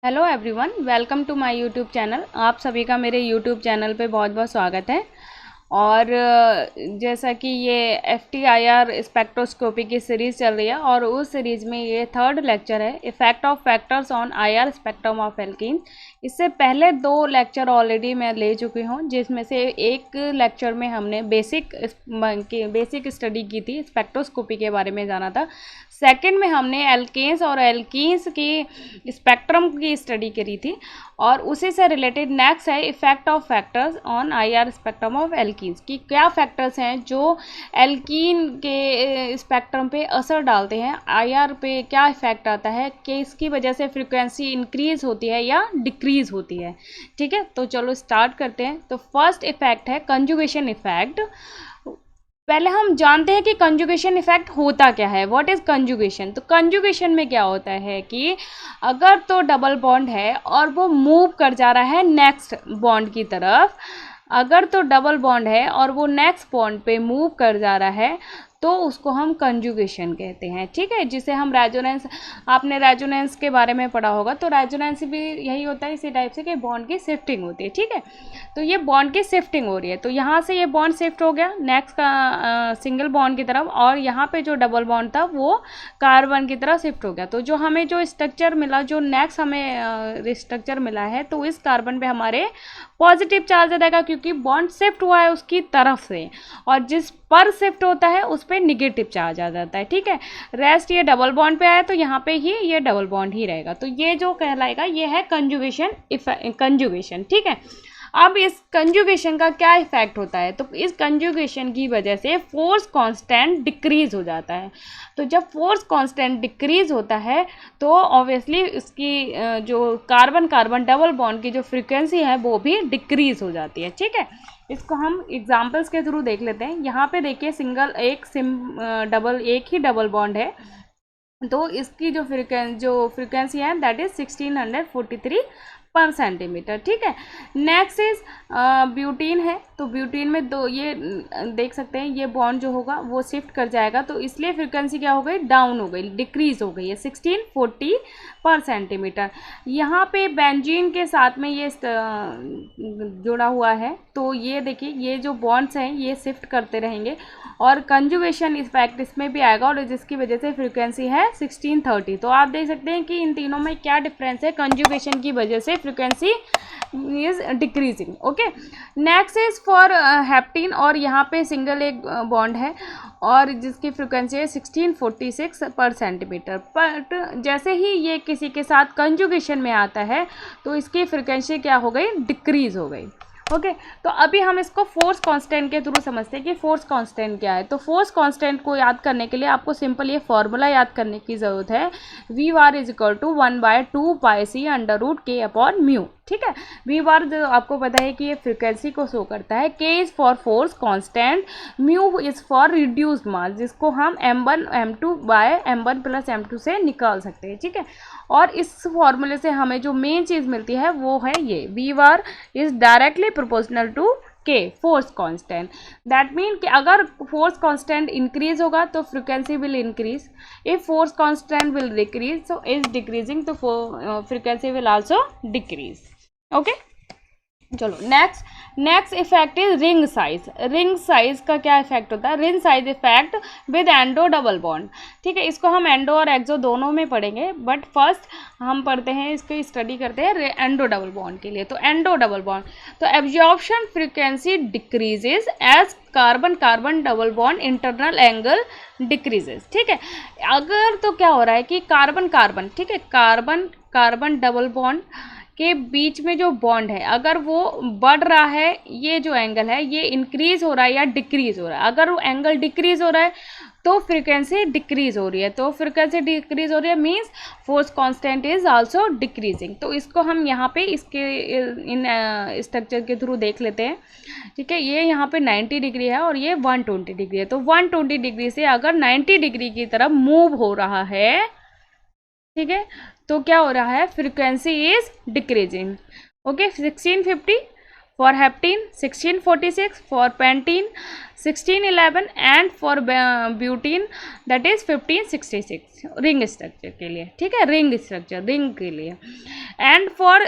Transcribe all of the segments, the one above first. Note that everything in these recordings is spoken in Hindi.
Hello everyone, welcome to my YouTube channel. आप सभी का मेरे यूट्यूब चैनल पे बहुत बहुत स्वागत है। और जैसा कि ये FTIR स्पेक्ट्रोस्कोपी की सीरीज़ चल रही है और उस सीरीज़ में ये थर्ड लेक्चर है, effect of factors on IR spectrum of alkene. इससे पहले दो लेक्चर ऑलरेडी मैं ले चुकी हूँ, जिसमें से एक लेक्चर में हमने बेसिक स्टडी की थी, स्पेक्ट्रोस्कोपी के बारे में जाना था। सेकंड में हमने एल्केन्स और एल्कीन्स की स्पेक्ट्रम की स्टडी करी थी और उसी से रिलेटेड नेक्स्ट है effect of factors on IR spectrum of alkenes की क्या फैक्टर्स हैं जो एल्कीन के स्पेक्ट्रम पे असर डालते हैं, IR पे क्या इफेक्ट आता है कि इसकी वजह से फ्रीक्वेंसी इंक्रीज होती है या डिक्रीज होती है। ठीक है, तो चलो स्टार्ट करते हैं। तो फर्स्ट इफेक्ट है कंजुगेशन इफेक्ट। पहले हम जानते हैं कि कंजुगेशन इफेक्ट होता क्या है, व्हाट इज़ कंजुगेशन। तो कंजुगेशन में क्या होता है कि अगर तो डबल बॉन्ड है और वो मूव कर जा रहा है नेक्स्ट बॉन्ड की तरफ, अगर तो डबल बॉन्ड है और वो नेक्स्ट बॉन्ड पे मूव कर जा रहा है तो उसको हम कंजुगेशन कहते हैं। ठीक है, जिसे हम रेजोनेंस, आपने रेजोनेंस के बारे में पढ़ा होगा, तो रेजोनेंस भी यही होता है इसी टाइप से कि बॉन्ड की शिफ्टिंग होती है। ठीक है, तो ये बॉन्ड की शिफ्टिंग हो रही है, तो यहाँ से ये बॉन्ड शिफ्ट हो गया नेक्स्ट का सिंगल बॉन्ड की तरफ और यहाँ पे जो डबल बॉन्ड था वो कार्बन की तरफ शिफ्ट हो गया। तो जो हमें जो स्ट्रक्चर मिला, जो नेक्स्ट हमें स्ट्रक्चर मिला है, तो इस कार्बन पे हमारे पॉजिटिव चार्ज आ जाएगा क्योंकि बॉन्ड शिफ्ट हुआ है उसकी तरफ से, और जिस पर शिफ्ट होता है उस पर निगेटिव चार्ज आ जाता है। ठीक है, रेस्ट ये डबल बॉन्ड पे आया तो यहाँ पे ही ये डबल बॉन्ड ही रहेगा, तो ये जो कहलाएगा ये है कंजुगेशन। ठीक है, अब इस कंजुगेशन का क्या इफेक्ट होता है, तो इस कंजुगेशन की वजह से फोर्स कांस्टेंट डिक्रीज हो जाता है। तो जब फोर्स कांस्टेंट डिक्रीज होता है तो ऑब्वियसली इसकी जो कार्बन कार्बन डबल बॉन्ड की जो फ्रीक्वेंसी है वो भी डिक्रीज हो जाती है। ठीक है, इसको हम एग्जांपल्स के थ्रू देख लेते हैं। यहाँ पे देखिए एक ही डबल बॉन्ड है, तो इसकी जो फ्रीक्वेंसी है दैट इज 1643 पर सेंटीमीटर। ठीक है, नेक्स्ट इज ब्यूटीन है, तो ब्यूटीन में दो, ये देख सकते हैं ये बॉन्ड जो होगा वो शिफ्ट कर जाएगा, तो इसलिए फ्रीक्वेंसी क्या हो गई, डाउन हो गई, डिक्रीज हो गई है 1640 पर सेंटीमीटर। यहाँ पे बेंजीन के साथ में ये जुड़ा हुआ है, तो ये देखिए ये जो बॉन्ड्स हैं ये शिफ्ट करते रहेंगे और कंजुगेशन इफेक्ट इसमें भी आएगा और जिसकी वजह से फ्रीक्वेंसी है 1630। तो आप देख सकते हैं कि इन तीनों में क्या डिफरेंस है, कंजुगेशन की वजह से frequency is decreasing. Okay, next is for heptene, और यहाँ पे सिंगल एक बॉन्ड है और जिसकी फ्रीक्वेंसी है 1646 पर सेंटीमीटर। बट जैसे ही ये किसी के साथ कंजुगेशन में आता है तो इसकी फ्रीक्वेंसी क्या हो गई, डिक्रीज हो गई। ओके, तो अभी हम इसको फोर्स कांस्टेंट के थ्रू समझते हैं कि फोर्स कांस्टेंट क्या है। तो फोर्स कांस्टेंट को याद करने के लिए आपको सिंपल ये फॉर्मूला याद करने की ज़रूरत है, V₁ = 1/2 πc√k/μ। ठीक है, V₁ जो आपको पता है कि ये फ्रीक्वेंसी को शो करता है, K is for force constant, mu is for reduced mass, जिसको हम m1 m2/m1 + m2 से निकाल सकते हैं। ठीक है, और इस फॉर्मूले से हमें जो मेन चीज़ मिलती है वो है ये V₁ is directly proportional to K force constant. That mean कि अगर फोर्स कांस्टेंट इंक्रीज होगा तो frequency will increase, if force constant will decrease so is decreasing, तो frequency will also decrease. Okay, चलो next effect is ring size. Ring size का क्या इफेक्ट होता है, ring size effect with endo double bond. ठीक है, इसको हम एंडो और एक्सो दोनों में पढ़ेंगे, बट फर्स्ट हम पढ़ते हैं, इसको स्टडी करते हैं एंडो डबल बॉन्ड के लिए। तो एंडो डबल बॉन्ड, तो absorption frequency decreases as carbon carbon double bond internal angle decreases. ठीक है, अगर तो क्या हो रहा है कि कार्बन कार्बन, ठीक है, कार्बन कार्बन डबल बॉन्ड के बीच में जो बॉन्ड है अगर वो बढ़ रहा है, ये जो एंगल है ये इंक्रीज हो रहा है या डिक्रीज हो रहा है, अगर वो एंगल डिक्रीज हो रहा है तो फ्रीक्वेंसी डिक्रीज हो रही है, तो फ्रीक्वेंसी डिक्रीज हो रही है means force constant is also decreasing. तो इसको हम यहाँ पे इसके इन स्ट्रक्चर के थ्रू देख लेते हैं। ठीक है, ये यहाँ पे 90 डिग्री है और ये 120 डिग्री है, तो 120 डिग्री से अगर 90 डिग्री की तरफ मूव हो रहा है, ठीक है, तो क्या हो रहा है, frequency is decreasing. Okay, 1650 for heptene, 1646 for pentene, 1611 and for butene that is 1566 ring structure के लिए। ठीक है, रिंग स्ट्रक्चर, रिंग के लिए and for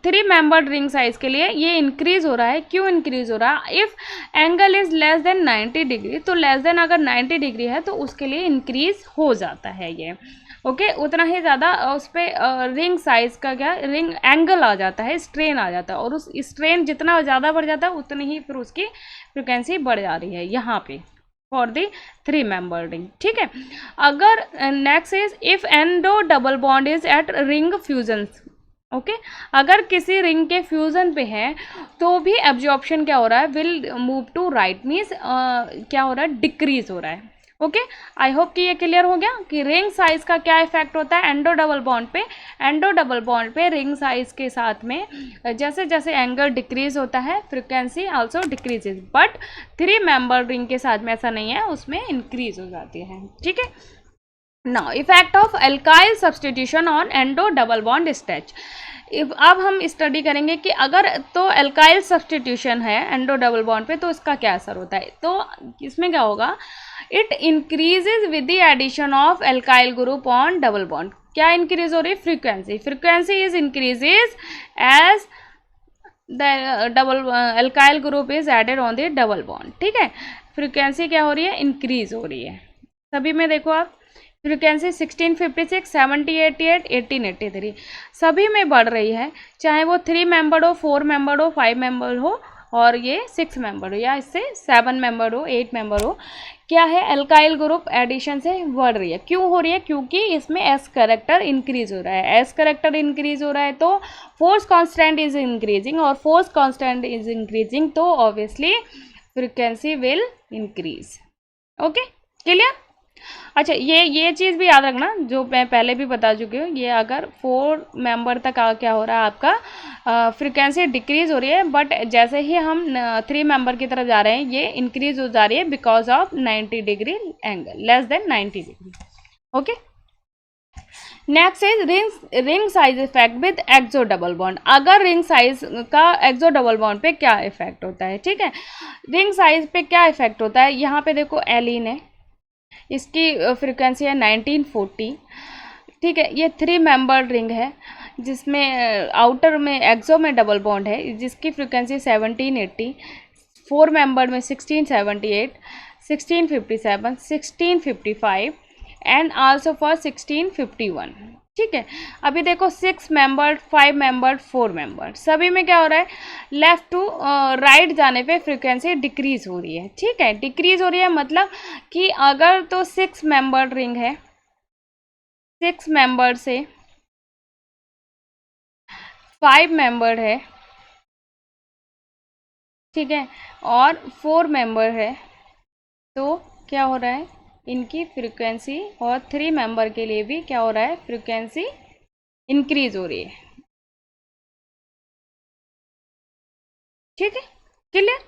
3 membered ring size के लिए ये इंक्रीज हो रहा है। क्यों इंक्रीज हो रहा है? If angle is less than 90 degree, तो लेस देन अगर 90 डिग्री है तो उसके लिए इंक्रीज हो जाता है ये। ओके उतना ही ज़्यादा उस पर रिंग साइज का क्या रिंग एंगल आ जाता है, स्ट्रेन आ जाता है, और उस स्ट्रेन जितना ज़्यादा बढ़ जाता है उतनी ही फिर उसकी फ्रिक्वेंसी बढ़ जा रही है यहाँ पे फॉर द 3 मेंबर रिंग। ठीक है, अगर next is if endo double bond is at ring fusion. Okay अगर किसी रिंग के फ्यूजन पे है तो भी एब्जॉर्प्शन क्या हो रहा है? Will move to right, means क्या हो रहा है? डिक्रीज हो रहा है। ओके आई होप कि ये क्लियर हो गया कि रिंग साइज का क्या इफेक्ट होता है एंडो डबल बॉन्ड पे। एंडो डबल बॉन्ड पे रिंग साइज के साथ में जैसे जैसे एंगल डिक्रीज होता है frequency also decreases, but 3 member ring के साथ में ऐसा नहीं है, उसमें इंक्रीज हो जाती है। ठीक है, now effect of alkyl substitution on endo double bond stretch. अब हम स्टडी करेंगे कि अगर तो एल्काइल सब्सटीट्यूशन है एंडो डबल बॉन्ड पे तो इसका क्या असर होता है। तो इसमें क्या होगा? It increases with the addition of alkyl group on double bond. क्या इंक्रीज हो रही है? Frequency. Frequency is increases as the double alkyl group is added on the double bond. ठीक है, फ्रीक्वेंसी क्या हो रही है? इंक्रीज हो रही है। सभी में देखो आप फ्रीक्वेंसी 1656, 7088, 1883 सभी में बढ़ रही है, चाहे वो 3 मेंबर हो, 4 मेंबर हो, 5 मेंबर हो और ये 6 मेंबर हो या इससे 7 मेंबर हो, 8 मेंबर हो। क्या है? एल्काइल ग्रुप एडिशन से बढ़ रही है। क्यों हो रही है? क्योंकि इसमें एस करेक्टर इंक्रीज हो रहा है। एस करेक्टर इंक्रीज हो रहा है तो फोर्स कांस्टेंट इज इंक्रीजिंग, और फोर्स कांस्टेंट इज इंक्रीजिंग तो obviously frequency will increase. Okay clear? अच्छा ये चीज़ भी याद रखना जो मैं पहले भी बता चुकी हूँ, ये अगर 4 मेंबर तक क्या हो रहा है आपका फ्रीक्वेंसी डिक्रीज हो रही है, बट जैसे ही हम 3 मेंबर की तरफ जा रहे हैं ये इंक्रीज हो जा रही है because of 90 degree angle, less than 90 degree. Okay next is ring size effect with exo double bond. अगर रिंग साइज का एक्सो डबल बॉन्ड पे क्या इफेक्ट होता है? ठीक है, रिंग साइज पे क्या इफेक्ट होता है? यहाँ पे देखो एलिन है, इसकी फ्रीक्वेंसी है 1940। ठीक है, ये 3 मेंबर रिंग है जिसमें आउटर में एक्सो में डबल बॉन्ड है जिसकी फ्रीक्वेंसी 1780, 4 मेंबर में 1678, 1657, 1655 एंड आल्सो फॉर 1651। ठीक है, अभी देखो 6 मेंबर, 5 मेंबर, 4 मेंबर सभी में क्या हो रहा है? लेफ्ट टू राइट जाने पे फ्रीक्वेंसी डिक्रीज हो रही है। ठीक है, डिक्रीज हो रही है मतलब कि अगर तो 6 मेंबर रिंग है, 6 मेंबर से 5 मेंबर है, ठीक है, और 4 मेंबर है, तो क्या हो रहा है? इनकी फ्रीक्वेंसी और 3 मेंबर के लिए भी क्या हो रहा है? फ्रीक्वेंसी इंक्रीज हो रही है। ठीक है क्लियर?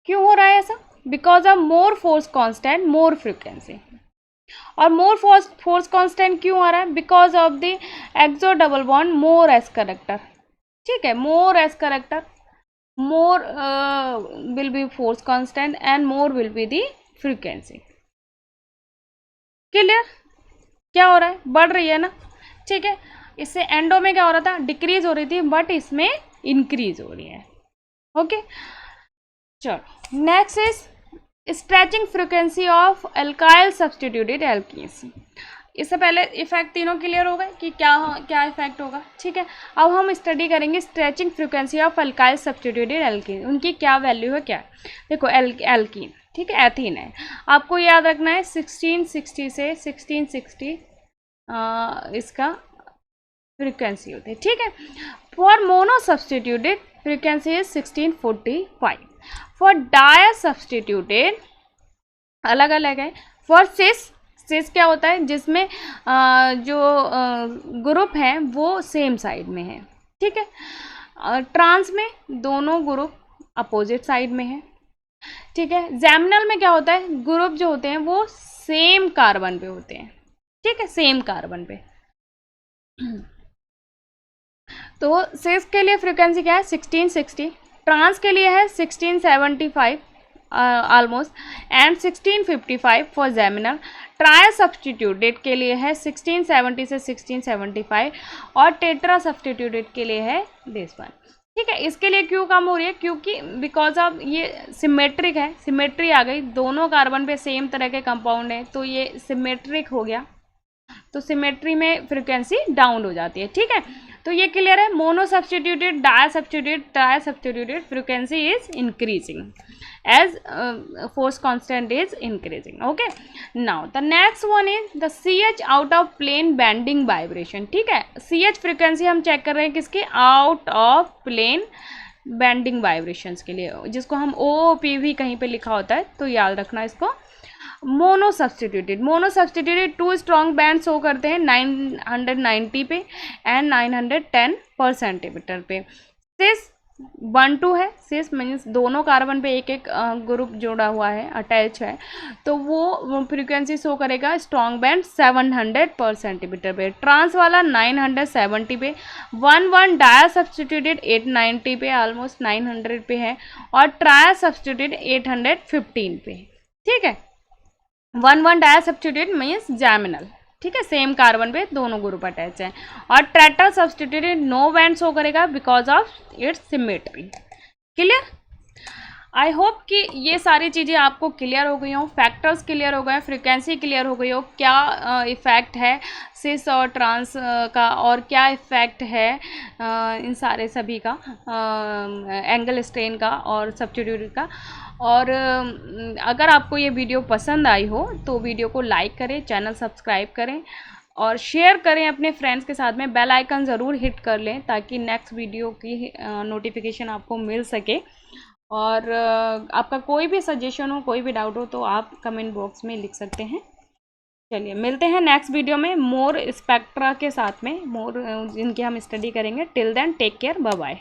क्यों हो रहा है ऐसा? Because of more force constant more frequency. और मोर फोर्स कांस्टेंट क्यों आ रहा है? Because of the exo double bond more S character. ठीक है, more S character, more will be force constant and more will be the frequency. Clear? क्या हो रहा है? बढ़ रही है ना। ठीक है, इससे एंडो में क्या हो रहा था? डिक्रीज हो रही थी, बट इसमें इंक्रीज हो रही है। ओके चलो next is stretching frequency of alkyl substituted alkenes. इससे पहले इफेक्ट तीनों क्लियर हो गए कि क्या क्या इफेक्ट होगा। ठीक है, अब हम स्टडी करेंगे stretching frequency of alkyl substituted alkene, उनकी क्या वैल्यू है। क्या देखो एल्कीन, ठीक है, एथीन है, आपको याद रखना है 1660 से 1660 इसका फ्रीक्वेंसी होती है। ठीक है, for mono substituted frequency is 1645, for di substituted अलग अलग है। फॉर सिस क्या होता है? जिसमें जो ग्रुप हैं वो सेम साइड में है। ठीक है, ट्रांस में दोनों ग्रुप अपोजिट साइड में है। ठीक है, जैमिनल में क्या होता है? ग्रुप जो होते हैं वो सेम कार्बन पे होते हैं। ठीक है, सेम कार्बन पे। तो सिस के लिए फ्रीक्वेंसी क्या है? 1660, ट्रांस के लिए है 1675, almost, and 1655 for geminal. Try substituted के लिए है 1670 से 1675 और टेट्रा सब्सटीट्यूटेड के लिए है दिस वन। ठीक है, इसके लिए क्यों कम हो रही है, क्योंकि बिकॉज ऑफ ये सिमेट्रिक है, सिमेट्री आ गई, दोनों कार्बन पे सेम तरह के कंपाउंड है तो ये सिमेट्रिक हो गया, तो सिमेट्री में फ्रीक्वेंसी डाउन हो जाती है। ठीक है, तो ये क्लियर है। Mono substituted, di substituted, tri substituted frequency is increasing as force constant is increasing. Okay, now the next one is the CH out of plane bending vibration. ठीक है, CH फ्रीक्वेंसी हम चेक कर रहे हैं किसके, out of plane bending vibrations के लिए, जिसको हम OOP भी कहीं पे लिखा होता है, तो याद रखना इसको। Mono substituted 2 strong band show करते हैं 990 पे एंड 910 पर सेंटीमीटर पे। सिस 1-2 है, सिस मीन्स दोनों कार्बन पे एक एक ग्रुप जोड़ा हुआ है, अटैच है, तो वो फ्रीक्वेंसी शो करेगा स्ट्रॉन्ग बैंड 700 पर सेंटीमीटर पे। ट्रांस वाला 970 पे। 1-1 डाया सब्सटीट्यूटेड 890 पे, ऑलमोस्ट 900 पे है, और ट्राया सब्सटीट्यूटेड 815 पे। ठीक है, 1-1 डाया सब्सटीट्यूटेड मीन्स जैमिनल। ठीक है, सेम कार्बन पे दोनों ग्रुप अटैच हैं, और tetra substituted no band show करेगा because of its symmetry. Clear? I hope कि ये सारी चीज़ें आपको क्लियर हो गई हों, फैक्टर्स क्लियर हो गए, फ्रीक्वेंसी क्लियर हो गई हो, क्या इफ़ेक्ट है सिस और ट्रांस का, और क्या इफ़ेक्ट है इन सारे सभी का, एंगल स्ट्रेन का और सब्स्टिट्यूट का। और अगर आपको ये वीडियो पसंद आई हो तो वीडियो को लाइक करें, चैनल सब्सक्राइब करें और शेयर करें अपने फ्रेंड्स के साथ में। बेल आइकन ज़रूर हिट कर लें ताकि नेक्स्ट वीडियो की नोटिफिकेशन आपको मिल सके। और आपका कोई भी सजेशन हो, कोई भी डाउट हो तो आप कमेंट बॉक्स में लिख सकते हैं। चलिए मिलते हैं नेक्स्ट वीडियो में मोर स्पेक्ट्रा के साथ में, मोर जिनकी हम स्टडी करेंगे। Till then take care, bye bye.